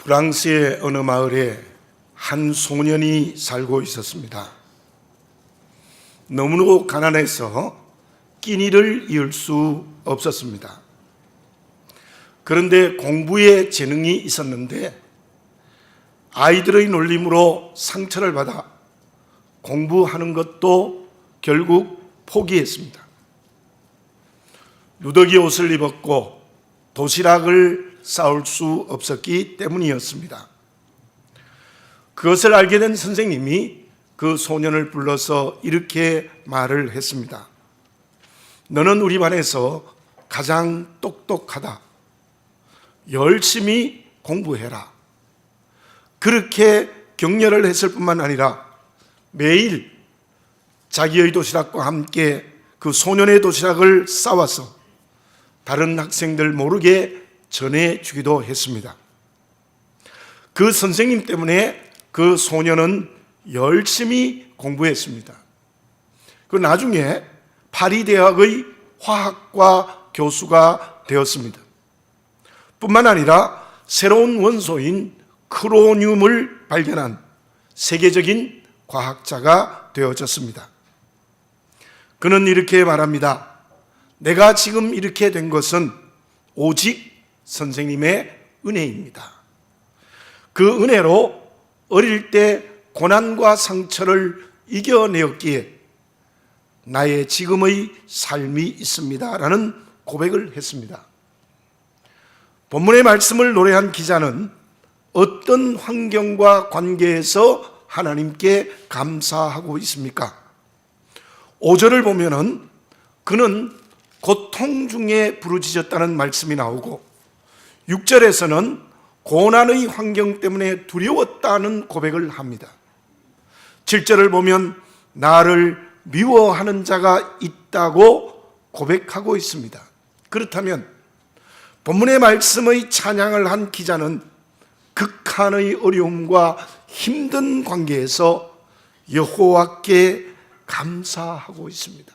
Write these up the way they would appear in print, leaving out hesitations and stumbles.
프랑스의 어느 마을에 한 소년이 살고 있었습니다. 너무나 가난해서 끼니를 이을 수 없었습니다. 그런데 공부에 재능이 있었는데 아이들의 놀림으로 상처를 받아 공부하는 것도 결국 포기했습니다. 누더기 옷을 입었고 도시락을 싸올 수 없었기 때문이었습니다. 그것을 알게 된 선생님이 그 소년을 불러서 이렇게 말을 했습니다. 너는 우리 반에서 가장 똑똑하다. 열심히 공부해라. 그렇게 격려를 했을 뿐만 아니라 매일 자기의 도시락과 함께 그 소년의 도시락을 싸와서 다른 학생들 모르게 전해주기도 했습니다. 그 선생님 때문에 그 소년은 열심히 공부했습니다. 그 나중에 파리 대학의 화학과 교수가 되었습니다. 뿐만 아니라 새로운 원소인 크로뇽을 발견한 세계적인 과학자가 되어졌습니다. 그는 이렇게 말합니다. 내가 지금 이렇게 된 것은 오직 선생님의 은혜입니다. 그 은혜로 어릴 때 고난과 상처를 이겨내었기에 나의 지금의 삶이 있습니다. 라는 고백을 했습니다. 본문의 말씀을 노래한 기자는 어떤 환경과 관계에서 하나님께 감사하고 있습니까? 5절을 보면은 그는 고통 중에 부르짖었다는 말씀이 나오고 6절에서는 고난의 환경 때문에 두려웠다는 고백을 합니다. 7절을 보면 나를 미워하는 자가 있다고 고백하고 있습니다. 그렇다면 본문의 말씀의 찬양을 한 기자는 극한의 어려움과 힘든 관계에서 여호와께 감사하고 있습니다.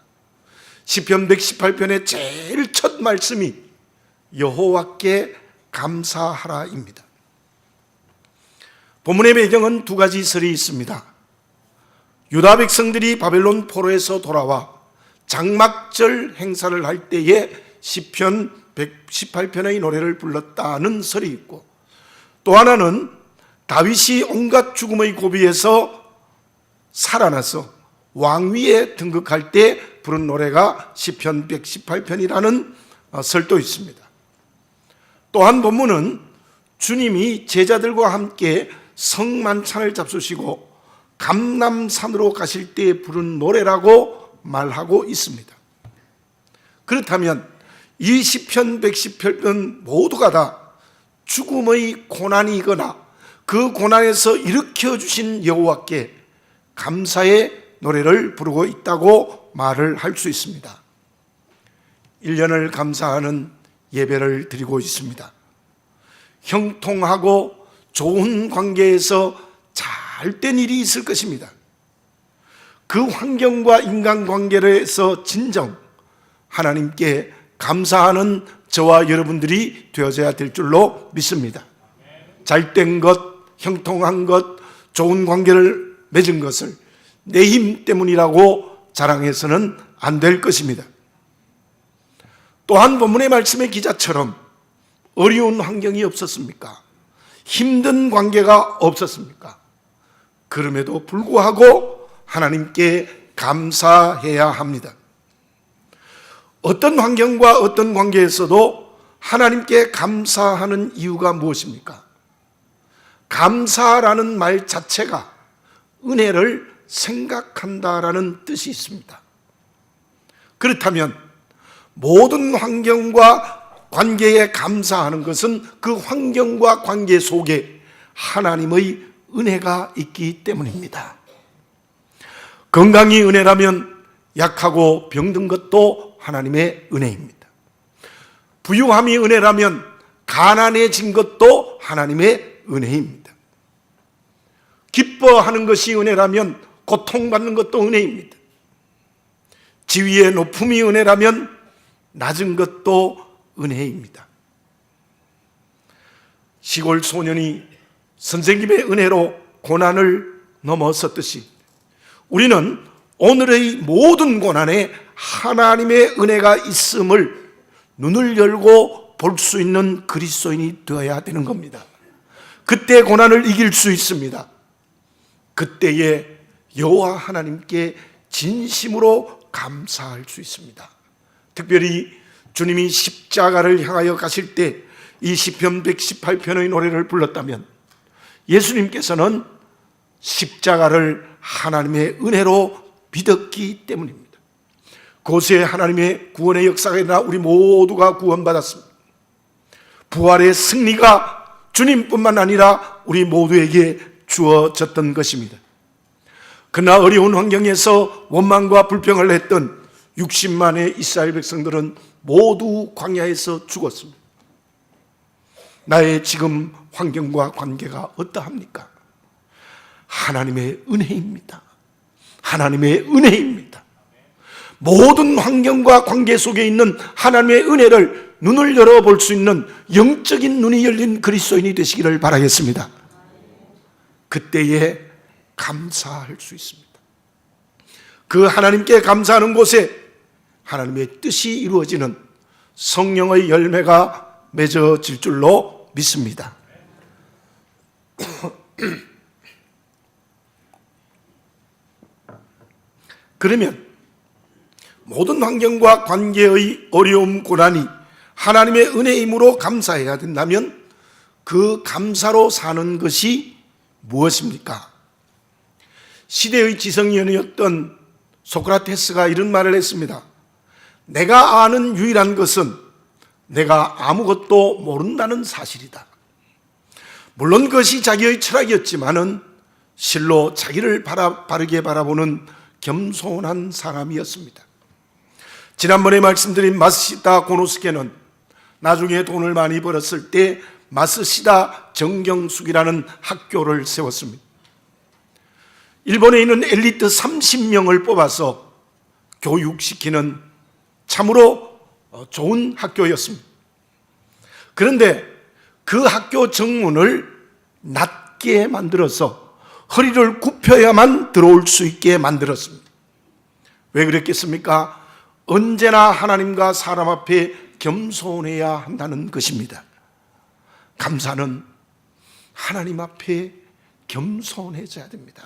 시편 118편의 제일 첫 말씀이 여호와께 감사하라입니다. 본문의 배경은 두 가지 설이 있습니다. 유다 백성들이 바벨론 포로에서 돌아와 장막절 행사를 할 때에 시편 118편의 노래를 불렀다는 설이 있고, 또 하나는 다윗이 온갖 죽음의 고비에서 살아나서 왕위에 등극할 때 부른 노래가 시편 118편이라는 설도 있습니다. 또한 본문은 주님이 제자들과 함께 성만찬을 잡수시고 감람산으로 가실 때 부른 노래라고 말하고 있습니다. 그렇다면 이 시편 118편 모두가 다 죽음의 고난이거나 그 고난에서 일으켜 주신 여호와께 감사의 노래를 부르고 있다고 말을 할 수 있습니다. 1년을 감사하는 예배를 드리고 있습니다. 형통하고 좋은 관계에서 잘된 일이 있을 것입니다. 그 환경과 인간관계에서 진정 하나님께 감사하는 저와 여러분들이 되어져야 될 줄로 믿습니다. 잘된 것, 형통한 것, 좋은 관계를 맺은 것을 내 힘 때문이라고 자랑해서는 안 될 것입니다. 또한 본문의 말씀의 기자처럼 어려운 환경이 없었습니까? 힘든 관계가 없었습니까? 그럼에도 불구하고 하나님께 감사해야 합니다. 어떤 환경과 어떤 관계에서도 하나님께 감사하는 이유가 무엇입니까? 감사라는 말 자체가 은혜를 생각한다라는 뜻이 있습니다. 그렇다면 모든 환경과 관계에 감사하는 것은 그 환경과 관계 속에 하나님의 은혜가 있기 때문입니다. 건강이 은혜라면 약하고 병든 것도 하나님의 은혜입니다. 부유함이 은혜라면 가난해진 것도 하나님의 은혜입니다. 기뻐하는 것이 은혜라면 고통받는 것도 은혜입니다. 지위의 높음이 은혜라면 낮은 것도 은혜입니다. 시골 소년이 선생님의 은혜로 고난을 넘어섰듯이 우리는 오늘의 모든 고난에 하나님의 은혜가 있음을 눈을 열고 볼 수 있는 그리스도인이 되어야 되는 겁니다. 그때 고난을 이길 수 있습니다. 그때에 여호와 하나님께 진심으로 감사할 수 있습니다. 특별히 주님이 십자가를 향하여 가실 때 이 시편 118편의 노래를 불렀다면 예수님께서는 십자가를 하나님의 은혜로 믿었기 때문입니다. 그곳에 하나님의 구원의 역사가 일어나 우리 모두가 구원받았습니다. 부활의 승리가 주님뿐만 아니라 우리 모두에게 주어졌던 것입니다. 그러나 어려운 환경에서 원망과 불평을 했던 60만의 이스라엘 백성들은 모두 광야에서 죽었습니다. 나의 지금 환경과 관계가 어떠합니까? 하나님의 은혜입니다. 하나님의 은혜입니다. 모든 환경과 관계 속에 있는 하나님의 은혜를 눈을 열어볼 수 있는 영적인 눈이 열린 그리스도인이 되시기를 바라겠습니다. 그때에 감사할 수 있습니다. 그 하나님께 감사하는 곳에 하나님의 뜻이 이루어지는 성령의 열매가 맺어질 줄로 믿습니다. 그러면 모든 환경과 관계의 어려움, 고난이 하나님의 은혜임으로 감사해야 된다면 그 감사로 사는 것이 무엇입니까? 시대의 지성인이었던 소크라테스가 이런 말을 했습니다. 내가 아는 유일한 것은 내가 아무것도 모른다는 사실이다. 물론 그것이 자기의 철학이었지만은 실로 자기를 바르게 바라보는 겸손한 사람이었습니다. 지난번에 말씀드린 마스시다 고노스케는 나중에 돈을 많이 벌었을 때 마스시다 정경숙이라는 학교를 세웠습니다. 일본에 있는 엘리트 30명을 뽑아서 교육시키는 참으로 좋은 학교였습니다. 그런데 그 학교 정문을 낮게 만들어서 허리를 굽혀야만 들어올 수 있게 만들었습니다. 왜 그랬겠습니까? 언제나 하나님과 사람 앞에 겸손해야 한다는 것입니다. 감사는 하나님 앞에 겸손해져야 됩니다.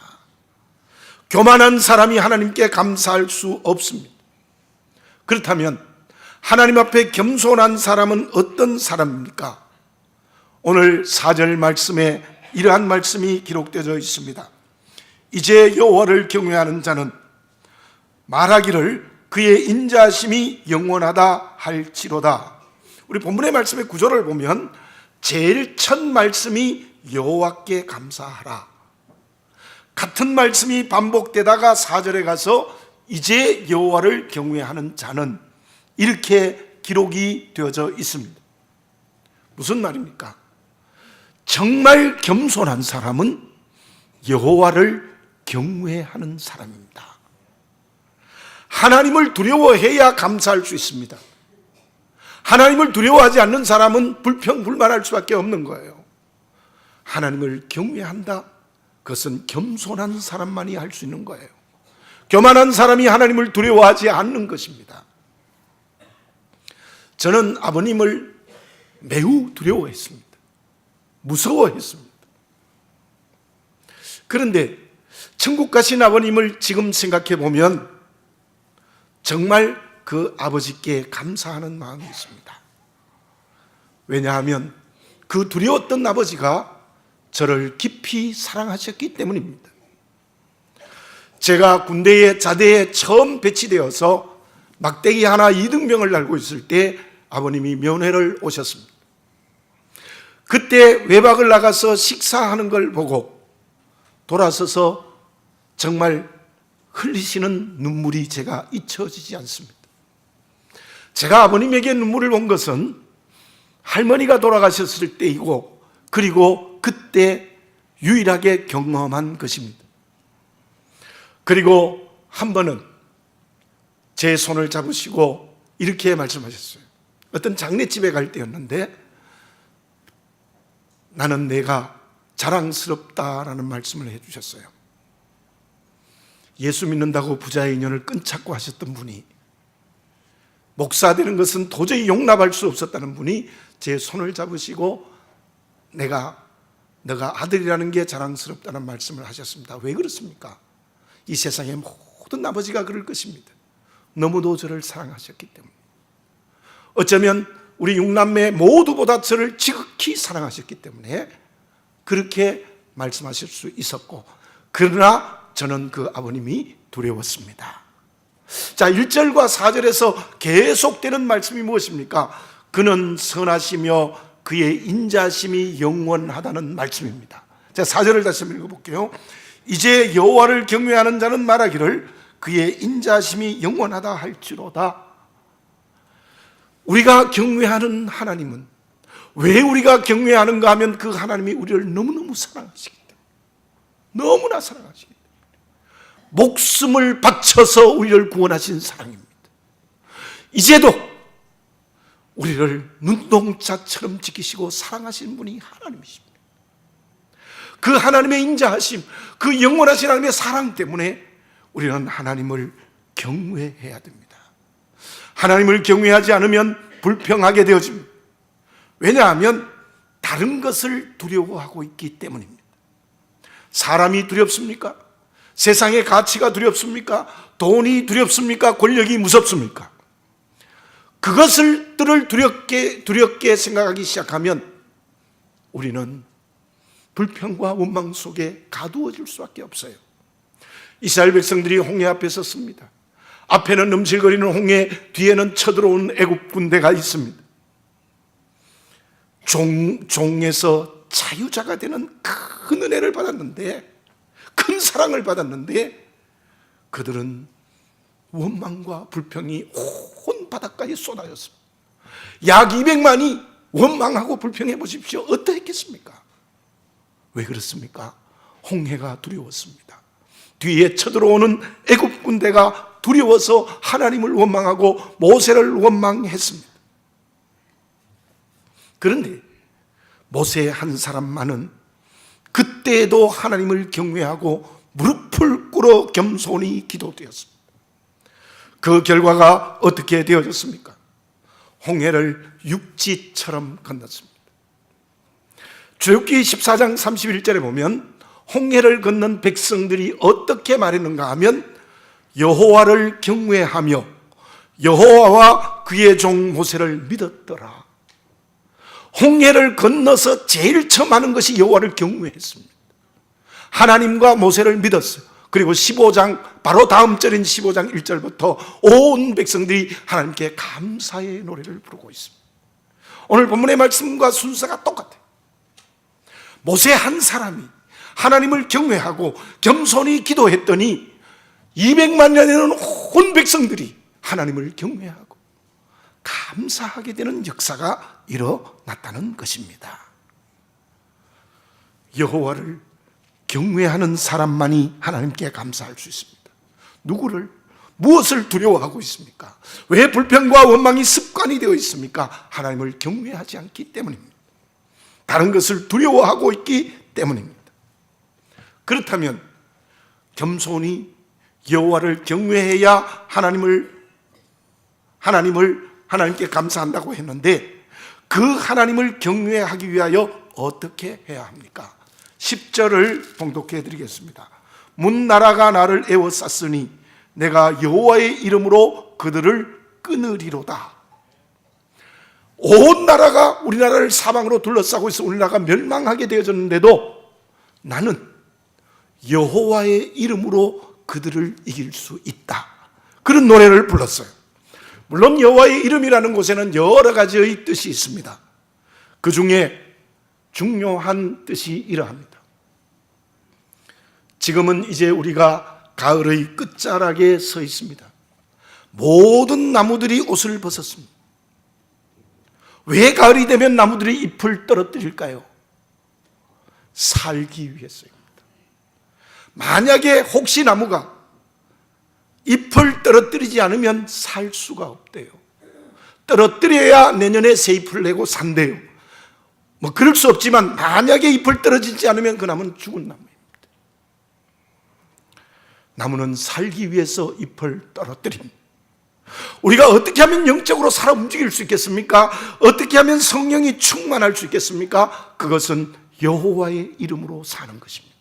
교만한 사람이 하나님께 감사할 수 없습니다. 그렇다면 하나님 앞에 겸손한 사람은 어떤 사람입니까? 오늘 4절 말씀에 이러한 말씀이 기록되어 있습니다. 이제 여호와를 경외하는 자는 말하기를 그의 인자심이 영원하다 할지로다. 우리 본문의 말씀의 구조를 보면 제일 첫 말씀이 여호와께 감사하라. 같은 말씀이 반복되다가 4절에 가서 이제 여호와를 경외하는 자는 이렇게 기록이 되어져 있습니다. 무슨 말입니까? 정말 겸손한 사람은 여호와를 경외하는 사람입니다. 하나님을 두려워해야 감사할 수 있습니다. 하나님을 두려워하지 않는 사람은 불평불만할 수밖에 없는 거예요. 하나님을 경외한다. 그것은 겸손한 사람만이 할 수 있는 거예요. 교만한 사람이 하나님을 두려워하지 않는 것입니다. 저는 아버님을 매우 두려워했습니다. 무서워했습니다. 그런데 천국 가신 아버님을 지금 생각해 보면 정말 그 아버지께 감사하는 마음이 있습니다. 왜냐하면 그 두려웠던 아버지가 저를 깊이 사랑하셨기 때문입니다. 제가 군대에 자대에 처음 배치되어서 막대기 하나 2등병을 달고 있을 때 아버님이 면회를 오셨습니다. 그때 외박을 나가서 식사하는 걸 보고 돌아서서 정말 흘리시는 눈물이 제가 잊혀지지 않습니다. 제가 아버님에게 눈물을 본 것은 할머니가 돌아가셨을 때이고 그리고 그때 유일하게 경험한 것입니다. 그리고 한 번은 제 손을 잡으시고 이렇게 말씀하셨어요. 어떤 장례집에 갈 때였는데 나는 내가 자랑스럽다라는 말씀을 해주셨어요. 예수 믿는다고 부자의 인연을 끈찾고 하셨던 분이, 목사 되는 것은 도저히 용납할 수 없었다는 분이 제 손을 잡으시고 너가 아들이라는 게 자랑스럽다는 말씀을 하셨습니다. 왜 그렇습니까? 이 세상의 모든 아버지가 그럴 것입니다. 너무도 저를 사랑하셨기 때문에. 어쩌면 우리 육남매 모두보다 저를 지극히 사랑하셨기 때문에 그렇게 말씀하실 수 있었고, 그러나 저는 그 아버님이 두려웠습니다. 자, 1절과 4절에서 계속되는 말씀이 무엇입니까? 그는 선하시며 그의 인자심이 영원하다는 말씀입니다. 자, 4절을 다시 한번 읽어볼게요. 이제 여호와를 경외하는 자는 말하기를 그의 인자심이 영원하다 할지로다. 우리가 경외하는 하나님은, 왜 우리가 경외하는가 하면 그 하나님이 우리를 너무너무 사랑하시기 때문에, 너무나 사랑하시기 때문에 목숨을 바쳐서 우리를 구원하신 사랑입니다. 이제도 우리를 눈동자처럼 지키시고 사랑하시는 분이 하나님이십니다. 그 하나님의 인자하심, 그 영원하신 하나님의 사랑 때문에 우리는 하나님을 경외해야 됩니다. 하나님을 경외하지 않으면 불평하게 되어집니다. 왜냐하면 다른 것을 두려워하고 있기 때문입니다. 사람이 두렵습니까? 세상의 가치가 두렵습니까? 돈이 두렵습니까? 권력이 무섭습니까? 그것들을 두렵게 생각하기 시작하면 우리는 불평과 원망 속에 가두어질 수밖에 없어요. 이스라엘 백성들이 홍해 앞에 섰습니다. 앞에는 넘실거리는 홍해, 뒤에는 쳐들어온 애굽 군대가 있습니다. 종에서 자유자가 되는 큰 은혜를 받았는데, 큰 사랑을 받았는데, 그들은 원망과 불평이 온 바닷가에 쏟아졌습니다. 약 200만이 원망하고 불평해 보십시오. 어떠했겠습니까? 왜 그렇습니까? 홍해가 두려웠습니다. 뒤에 쳐들어오는 애굽 군대가 두려워서 하나님을 원망하고 모세를 원망했습니다. 그런데 모세 한 사람만은 그때에도 하나님을 경외하고 무릎을 꿇어 겸손히 기도되었습니다. 그 결과가 어떻게 되어졌습니까? 홍해를 육지처럼 건넜습니다. 출애굽기 14장 31절에 보면 홍해를 건넌 백성들이 어떻게 말했는가 하면 여호와를 경외하며 여호와와 그의 종 모세를 믿었더라. 홍해를 건너서 제일 처음 하는 것이 여호와를 경외했습니다. 하나님과 모세를 믿었어요. 그리고 15장, 바로 다음 절인 15장 1절부터 온 백성들이 하나님께 감사의 노래를 부르고 있습니다. 오늘 본문의 말씀과 순서가 똑같아요. 모세 한 사람이 하나님을 경외하고 겸손히 기도했더니 200만 년에는 온 백성들이 하나님을 경외하고 감사하게 되는 역사가 일어났다는 것입니다. 여호와를 경외하는 사람만이 하나님께 감사할 수 있습니다. 무엇을 두려워하고 있습니까? 왜 불평과 원망이 습관이 되어 있습니까? 하나님을 경외하지 않기 때문입니다. 다른 것을 두려워하고 있기 때문입니다. 그렇다면 겸손히 여호와를 경외해야 하나님께 감사한다고 했는데, 그 하나님을 경외하기 위하여 어떻게 해야 합니까? 10절을 봉독해 드리겠습니다. 문나라가 나를 에워쌌으니 내가 여호와의 이름으로 그들을 끊으리로다. 온 나라가 우리나라를 사방으로 둘러싸고 있어 우리나라가 멸망하게 되어졌는데도 나는 여호와의 이름으로 그들을 이길 수 있다. 그런 노래를 불렀어요. 물론 여호와의 이름이라는 곳에는 여러 가지의 뜻이 있습니다. 그 중에 중요한 뜻이 이러합니다. 지금은 이제 우리가 가을의 끝자락에 서 있습니다. 모든 나무들이 옷을 벗었습니다. 왜 가을이 되면 나무들이 잎을 떨어뜨릴까요? 살기 위해서입니다. 만약에 혹시 나무가 잎을 떨어뜨리지 않으면 살 수가 없대요. 떨어뜨려야 내년에 새 잎을 내고 산대요. 뭐 그럴 수 없지만 만약에 잎을 떨어지지 않으면 그 나무는 죽은 나무입니다. 나무는 살기 위해서 잎을 떨어뜨립니다. 우리가 어떻게 하면 영적으로 살아 움직일 수 있겠습니까? 어떻게 하면 성령이 충만할 수 있겠습니까? 그것은 여호와의 이름으로 사는 것입니다.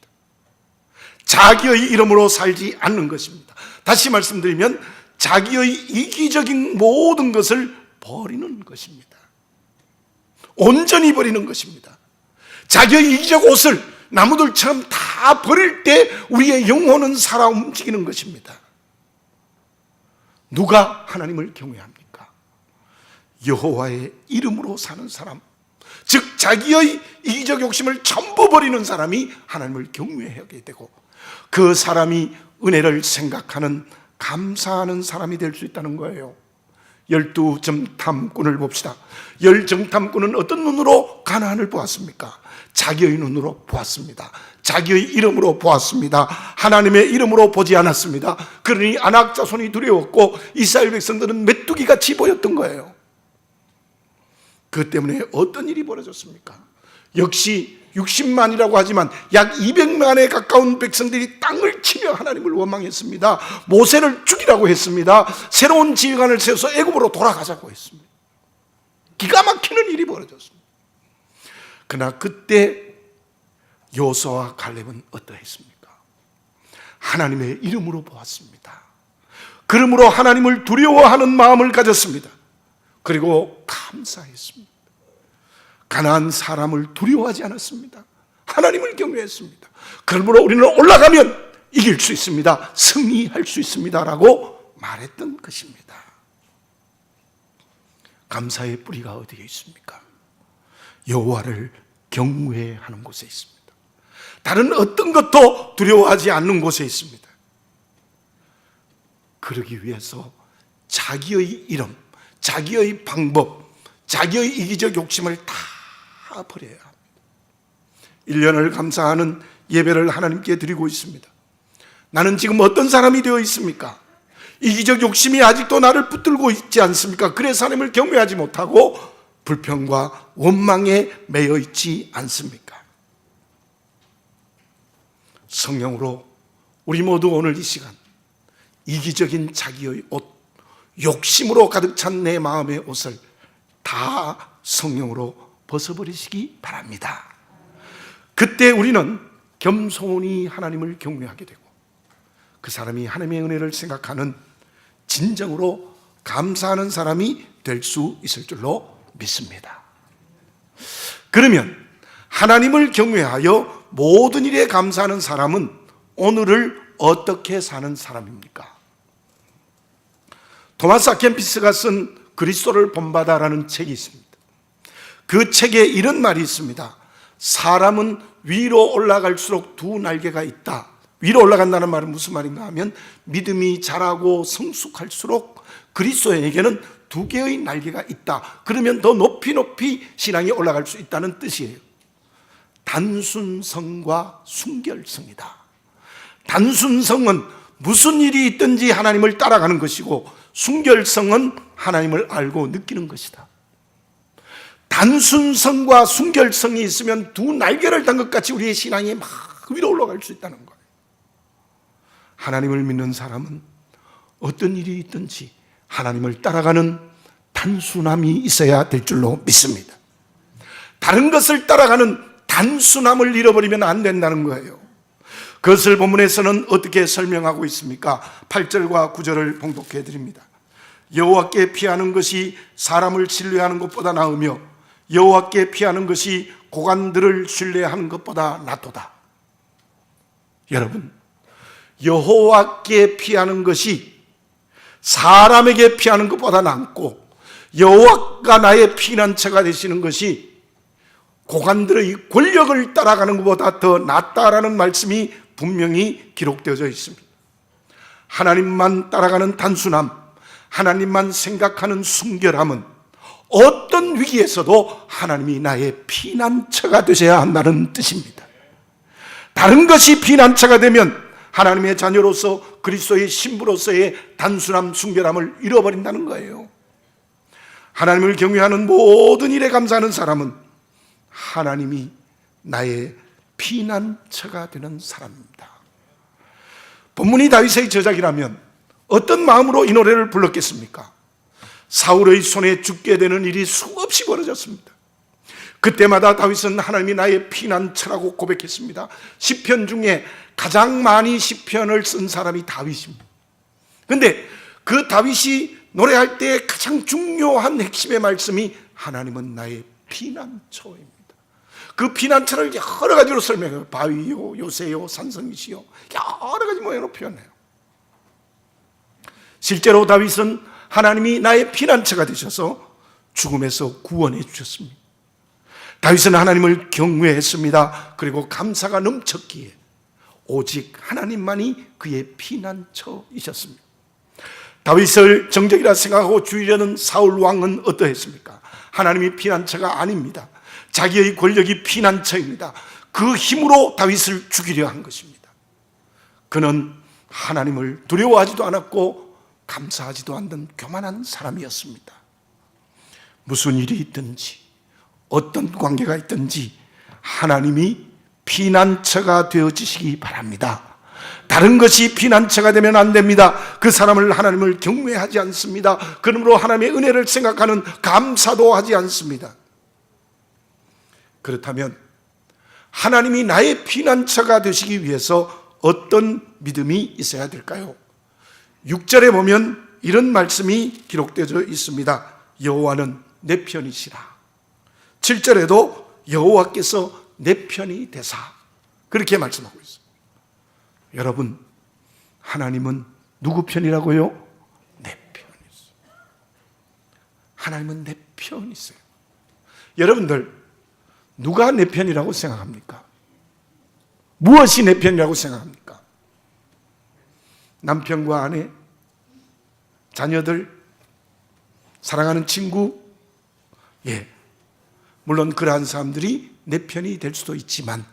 자기의 이름으로 살지 않는 것입니다. 다시 말씀드리면 자기의 이기적인 모든 것을 버리는 것입니다. 온전히 버리는 것입니다. 자기의 이기적 옷을 나무들처럼 다 버릴 때 우리의 영혼은 살아 움직이는 것입니다. 누가 하나님을 경외합니까? 여호와의 이름으로 사는 사람, 즉 자기의 이기적 욕심을 전부 버리는 사람이 하나님을 경외하게 되고 그 사람이 은혜를 생각하는, 감사하는 사람이 될 수 있다는 거예요. 12정탐꾼을 봅시다. 10정탐꾼은 어떤 눈으로 가나안을 보았습니까? 자기의 눈으로 보았습니다. 자기의 이름으로 보았습니다. 하나님의 이름으로 보지 않았습니다. 그러니 아낙 자손이 두려웠고 이스라엘 백성들은 메뚜기같이 보였던 거예요. 그 때문에 어떤 일이 벌어졌습니까? 역시 60만이라고 하지만 약 200만에 가까운 백성들이 땅을 치며 하나님을 원망했습니다. 모세를 죽이라고 했습니다. 새로운 지휘관을 세워서 애굽으로 돌아가자고 했습니다. 기가 막히는 일이 벌어졌습니다. 그러나 그때 여호수아와 갈렙은 어떠했습니까? 하나님의 이름으로 보았습니다. 그러므로 하나님을 두려워하는 마음을 가졌습니다. 그리고 감사했습니다. 가나안 사람을 두려워하지 않았습니다. 하나님을 경외했습니다. 그러므로 우리는 올라가면 이길 수 있습니다. 승리할 수 있습니다. 라고 말했던 것입니다. 감사의 뿌리가 어디에 있습니까? 여호와를 경외하는 곳에 있습니다. 다른 어떤 것도 두려워하지 않는 곳에 있습니다. 그러기 위해서 자기의 이름, 자기의 방법, 자기의 이기적 욕심을 다 버려야 합니다. 1년을 감사하는 예배를 하나님께 드리고 있습니다. 나는 지금 어떤 사람이 되어 있습니까? 이기적 욕심이 아직도 나를 붙들고 있지 않습니까? 그래서 하나님을 경외하지 못하고 불평과 원망에 매여 있지 않습니까? 성령으로 우리 모두 오늘 이 시간 이기적인 자기의 옷, 욕심으로 가득 찬 내 마음의 옷을 다 성령으로 벗어버리시기 바랍니다. 그때 우리는 겸손히 하나님을 경외하게 되고 그 사람이 하나님의 은혜를 생각하는, 진정으로 감사하는 사람이 될 수 있을 줄로 믿습니다. 그러면 하나님을 경외하여 모든 일에 감사하는 사람은 오늘을 어떻게 사는 사람입니까? 토마스 아켄피스가 쓴 그리스도를 본받아라는 책이 있습니다. 그 책에 이런 말이 있습니다. 사람은 위로 올라갈수록 두 날개가 있다. 위로 올라간다는 말은 무슨 말인가 하면 믿음이 자라고 성숙할수록 그리스도에게는 두 개의 날개가 있다. 그러면 더 높이 높이 신앙이 올라갈 수 있다는 뜻이에요. 단순성과 순결성이다. 단순성은 무슨 일이 있든지 하나님을 따라가는 것이고, 순결성은 하나님을 알고 느끼는 것이다. 단순성과 순결성이 있으면 두 날개를 단 것 같이 우리의 신앙이 막 위로 올라갈 수 있다는 거예요. 하나님을 믿는 사람은 어떤 일이 있든지 하나님을 따라가는 단순함이 있어야 될 줄로 믿습니다. 다른 것을 따라가는 단순함을 잃어버리면 안 된다는 거예요. 그것을 본문에서는 어떻게 설명하고 있습니까? 8절과 9절을 봉독해 드립니다. 여호와께 피하는 것이 사람을 신뢰하는 것보다 나으며 여호와께 피하는 것이 고관들을 신뢰하는 것보다 낫도다. 여러분, 여호와께 피하는 것이 사람에게 피하는 것보다 낫고 여호와가 나의 피난처가 되시는 것이 고관들의 권력을 따라가는 것보다 더 낫다라는 말씀이 분명히 기록되어져 있습니다. 하나님만 따라가는 단순함, 하나님만 생각하는 순결함은 어떤 위기에서도 하나님이 나의 피난처가 되셔야 한다는 뜻입니다. 다른 것이 피난처가 되면 하나님의 자녀로서 그리스도의 신부로서의 단순함, 순결함을 잃어버린다는 거예요. 하나님을 경외하는 모든 일에 감사하는 사람은 하나님이 나의 피난처가 되는 사람입니다. 본문이 다윗의 저작이라면 어떤 마음으로 이 노래를 불렀겠습니까? 사울의 손에 죽게 되는 일이 수없이 벌어졌습니다. 그때마다 다윗은 하나님이 나의 피난처라고 고백했습니다. 시편 중에 가장 많이 시편을 쓴 사람이 다윗입니다. 그런데 그 다윗이 노래할 때 가장 중요한 핵심의 말씀이 하나님은 나의 피난처입니다. 그 피난처를 여러 가지로 설명해요. 바위요, 요새요, 산성이시요, 여러 가지 모양으로 표현해요. 실제로 다윗은 하나님이 나의 피난처가 되셔서 죽음에서 구원해 주셨습니다. 다윗은 하나님을 경외했습니다. 그리고 감사가 넘쳤기에 오직 하나님만이 그의 피난처이셨습니다. 다윗을 정적이라 생각하고 죽이려는 사울 왕은 어떠했습니까? 하나님이 피난처가 아닙니다. 자기의 권력이 피난처입니다. 그 힘으로 다윗을 죽이려 한 것입니다. 그는 하나님을 두려워하지도 않았고 감사하지도 않는 교만한 사람이었습니다. 무슨 일이 있든지 어떤 관계가 있든지 하나님이 피난처가 되어주시기 바랍니다. 다른 것이 피난처가 되면 안 됩니다. 그 사람을 하나님을 경외하지 않습니다. 그러므로 하나님의 은혜를 생각하는 감사도 하지 않습니다. 그렇다면 하나님이 나의 피난처가 되시기 위해서 어떤 믿음이 있어야 될까요? 6절에 보면 이런 말씀이 기록되어 있습니다. 여호와는 내 편이시라. 7절에도 여호와께서 내 편이 되사, 그렇게 말씀하고 있어요. 여러분, 하나님은 누구 편이라고요? 내 편이세요. 하나님은 내 편이세요. 여러분들, 누가 내 편이라고 생각합니까? 무엇이 내 편이라고 생각합니까? 남편과 아내, 자녀들, 사랑하는 친구, 물론 그러한 사람들이 내 편이 될 수도 있지만,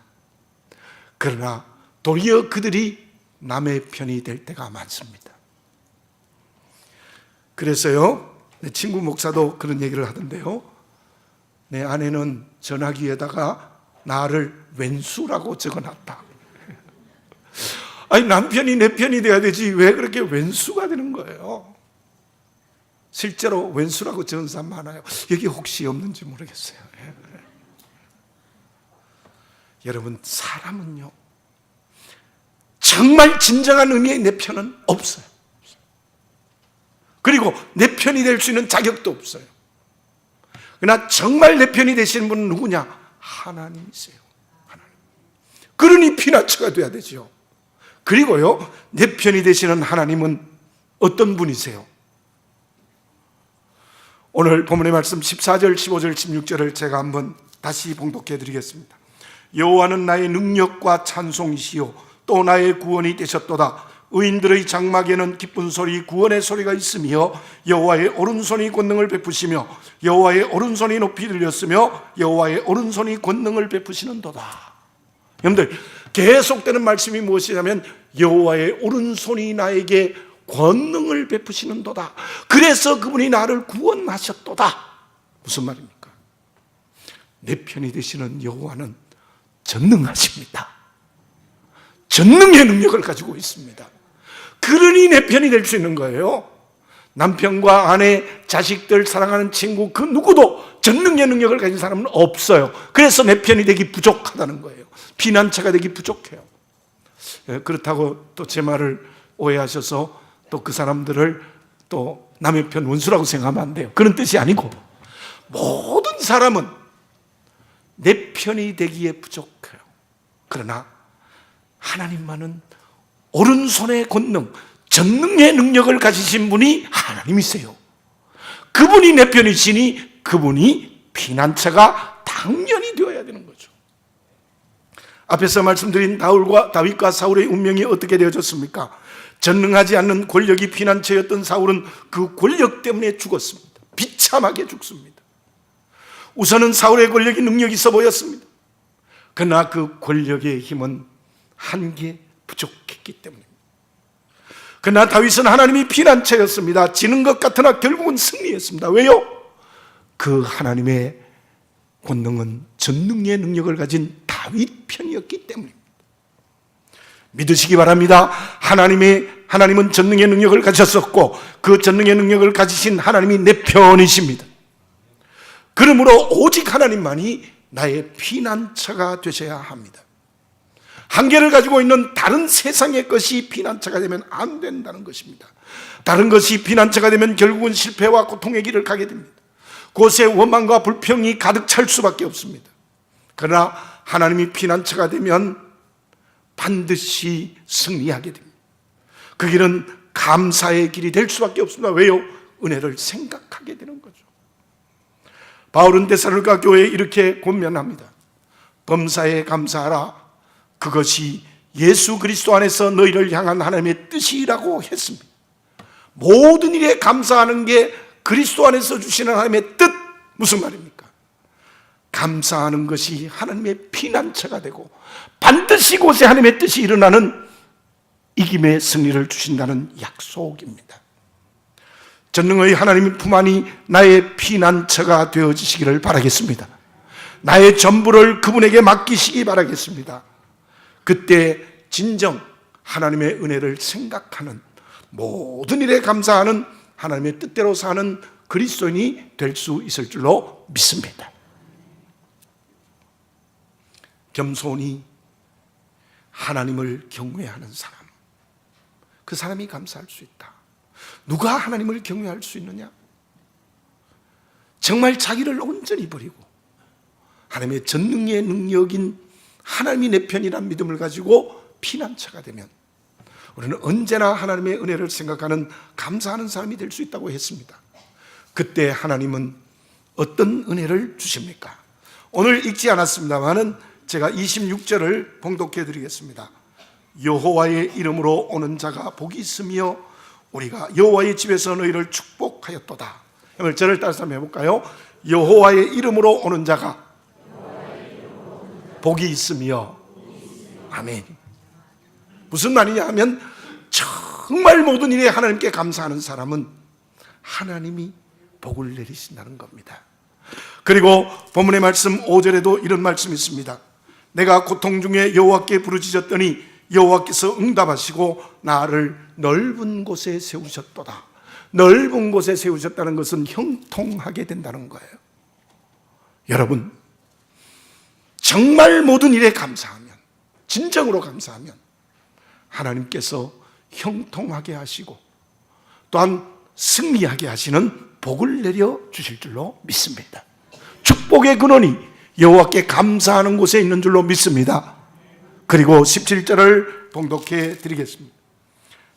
그러나 도리어 그들이 남의 편이 될 때가 많습니다. 그래서요, 내 친구 목사도 그런 얘기를 하던데요, 내 아내는 전화기에다가 나를 왼수라고 적어놨다. 아니, 남편이 내 편이 돼야 되지 왜 그렇게 왼수가 되는 거예요? 실제로 왼수라고 적은 사람 많아요. 여기 혹시 없는지 모르겠어요. 여러분, 사람은요, 정말 진정한 의미의 내 편은 없어요. 그리고 내 편이 될 수 있는 자격도 없어요. 그러나 정말 내 편이 되시는 분은 누구냐? 하나님이세요. 하나님. 그러니 피난처가 돼야 되죠. 그리고요, 내 편이 되시는 하나님은 어떤 분이세요? 오늘 본문의 말씀 14절, 15절, 16절을 제가 한번 다시 봉독해 드리겠습니다. 여호와는 나의 능력과 찬송이시요 또 나의 구원이 되셨도다. 의인들의 장막에는 기쁜 소리, 구원의 소리가 있으며 여호와의 오른손이 권능을 베푸시며 여호와의 오른손이 높이 들렸으며 여호와의 오른손이 권능을 베푸시는도다. 여러분들, 계속되는 말씀이 무엇이냐면 여호와의 오른손이 나에게 권능을 베푸시는도다. 그래서 그분이 나를 구원하셨도다. 무슨 말입니까? 내 편이 되시는 여호와는 전능하십니다. 전능의 능력을 가지고 있습니다. 그러니 내 편이 될 수 있는 거예요. 남편과 아내, 자식들, 사랑하는 친구, 그 누구도 전능의 능력을 가진 사람은 없어요. 그래서 내 편이 되기 부족하다는 거예요. 피난처가 되기 부족해요. 그렇다고 또 제 말을 오해하셔서 또 그 사람들을 또 남의 편 원수라고 생각하면 안 돼요. 그런 뜻이 아니고, 모든 사람은 내 편이 되기에 부족해요. 그러나 하나님만은 오른손의 권능, 전능의 능력을 가지신 분이 하나님이세요. 그분이 내 편이시니 그분이 피난처가 당연히 되어야 되는 거죠. 앞에서 말씀드린 다윗과 사울의 운명이 어떻게 되어졌습니까? 전능하지 않는 권력이 피난처였던 사울은 그 권력 때문에 죽었습니다. 비참하게 죽습니다. 우선은 사울의 권력이 능력이 있어 보였습니다. 그러나 그 권력의 힘은 한계 부족했기 때문입니다. 그러나 다윗은 하나님이 피난처였습니다. 지는 것 같으나 결국은 승리했습니다. 왜요? 그 하나님의 권능은 전능의 능력을 가진 다윗 편이었기 때문입니다. 믿으시기 바랍니다. 하나님은 전능의 능력을 가지셨었고 그 전능의 능력을 가지신 하나님이 내 편이십니다. 그러므로 오직 하나님만이 나의 피난처가 되셔야 합니다. 한계를 가지고 있는 다른 세상의 것이 피난처가 되면 안 된다는 것입니다. 다른 것이 피난처가 되면 결국은 실패와 고통의 길을 가게 됩니다. 그곳에 원망과 불평이 가득 찰 수밖에 없습니다. 그러나 하나님이 피난처가 되면 반드시 승리하게 됩니다. 그 길은 감사의 길이 될 수밖에 없습니다. 왜요? 은혜를 생각하게 되는 거죠. 바울은 데살로니가 교회에 이렇게 권면합니다. 범사에 감사하라. 그것이 예수 그리스도 안에서 너희를 향한 하나님의 뜻이라고 했습니다. 모든 일에 감사하는 게 그리스도 안에서 주시는 하나님의 뜻. 무슨 말입니까? 감사하는 것이 하나님의 피난처가 되고 반드시 곳에 하나님의 뜻이 일어나는 이김의 승리를 주신다는 약속입니다. 전능의 하나님의 품 안이 나의 피난처가 되어지시기를 바라겠습니다. 나의 전부를 그분에게 맡기시기 바라겠습니다. 그때 진정 하나님의 은혜를 생각하는, 모든 일에 감사하는, 하나님의 뜻대로 사는 그리스도인이 될 수 있을 줄로 믿습니다. 겸손히 하나님을 경외하는 사람, 그 사람이 감사할 수 있다. 누가 하나님을 경외할 수 있느냐? 정말 자기를 온전히 버리고 하나님의 전능의 능력인 하나님이 내 편이란 믿음을 가지고 피난처가 되면 우리는 언제나 하나님의 은혜를 생각하는 감사하는 사람이 될 수 있다고 했습니다. 그때 하나님은 어떤 은혜를 주십니까? 오늘 읽지 않았습니다만은 제가 26절을 봉독해 드리겠습니다. 여호와의 이름으로 오는 자가 복이 있으며 우리가 여호와의 집에서 너희를 축복하였도다. 오늘 저를 따라서 한번 해볼까요? 여호와의 이름으로 오는 자가 복이 있으며, 아멘. 무슨 말이냐 하면 정말 모든 일에 하나님께 감사하는 사람은 하나님이 복을 내리신다는 겁니다. 그리고 본문의 말씀 5절에도 이런 말씀이 있습니다. 내가 고통 중에 여호와께 부르짖었더니 여호와께서 응답하시고 나를 넓은 곳에 세우셨도다. 넓은 곳에 세우셨다는 것은 형통하게 된다는 거예요. 여러분, 정말 모든 일에 감사하면, 진정으로 감사하면 하나님께서 형통하게 하시고 또한 승리하게 하시는 복을 내려 주실 줄로 믿습니다. 축복의 근원이 여호와께 감사하는 곳에 있는 줄로 믿습니다. 그리고 17절을 봉독해 드리겠습니다.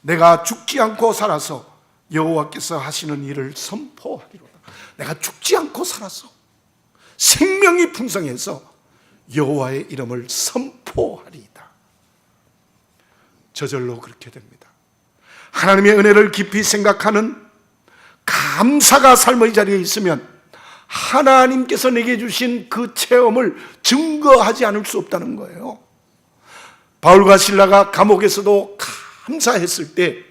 내가 죽지 않고 살아서 여호와께서 하시는 일을 선포하리로다. 내가 죽지 않고 살아서 생명이 풍성해서 여호와의 이름을 선포하리이다. 저절로 그렇게 됩니다. 하나님의 은혜를 깊이 생각하는 감사가 삶의 자리에 있으면 하나님께서 내게 주신 그 체험을 증거하지 않을 수 없다는 거예요. 바울과 실라가 감옥에서도 감사했을 때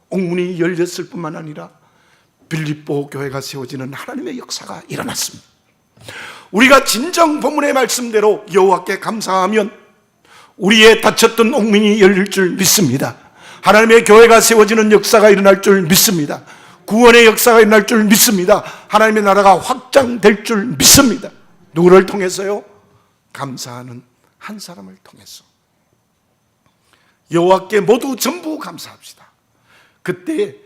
옥문이 열렸을 뿐만 아니라 빌립보 교회가 세워지는 하나님의 역사가 일어났습니다. 우리가 진정 본문의 말씀대로 여호와께 감사하면 우리의 닫혔던 옥문이 열릴 줄 믿습니다. 하나님의 교회가 세워지는 역사가 일어날 줄 믿습니다. 구원의 역사가 일어날 줄 믿습니다. 하나님의 나라가 확장될 줄 믿습니다. 누구를 통해서요? 감사하는 한 사람을 통해서. 여호와께 모두 전부 감사합시다. 그때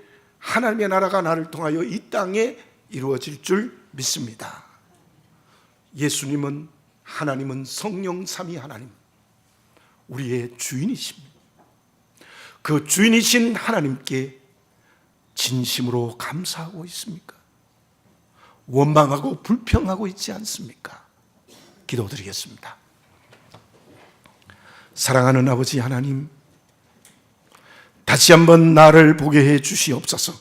하나님의 나라가 나를 통하여 이 땅에 이루어질 줄 믿습니다. 예수님은, 하나님은 성령 삼위 하나님, 우리의 주인이십니다. 그 주인이신 하나님께 진심으로 감사하고 있습니까? 원망하고 불평하고 있지 않습니까? 기도드리겠습니다. 사랑하는 아버지 하나님, 다시 한번 나를 보게 해 주시옵소서.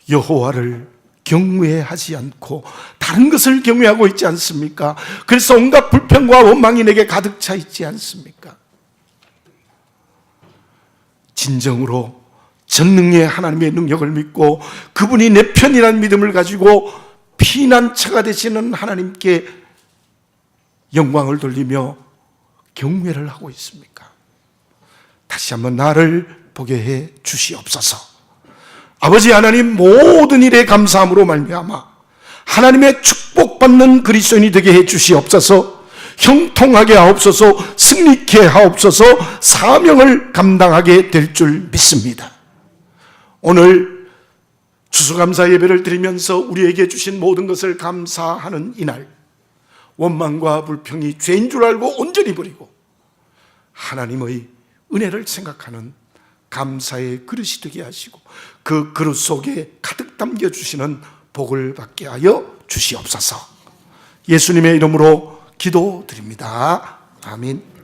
여호와를 경외하지 않고 다른 것을 경외하고 있지 않습니까? 그래서 온갖 불평과 원망이 내게 가득 차 있지 않습니까? 진정으로 전능의 하나님의 능력을 믿고 그분이 내 편이라는 믿음을 가지고 피난처가 되시는 하나님께 영광을 돌리며 경외를 하고 있습니까? 다시 한번 나를 보게 해 주시옵소서. 아버지 하나님, 모든 일에 감사함으로 말미암아 하나님의 축복받는 그리스도인이 되게 해 주시옵소서. 형통하게 하옵소서. 승리케 하옵소서. 사명을 감당하게 될 줄 믿습니다. 오늘 추수감사 예배를 드리면서 우리에게 주신 모든 것을 감사하는 이날, 원망과 불평이 죄인 줄 알고 온전히 버리고 하나님의 은혜를 생각하는 감사의 그릇이 되게 하시고 그 그릇 속에 가득 담겨주시는 복을 받게 하여 주시옵소서. 예수님의 이름으로 기도드립니다. 아멘.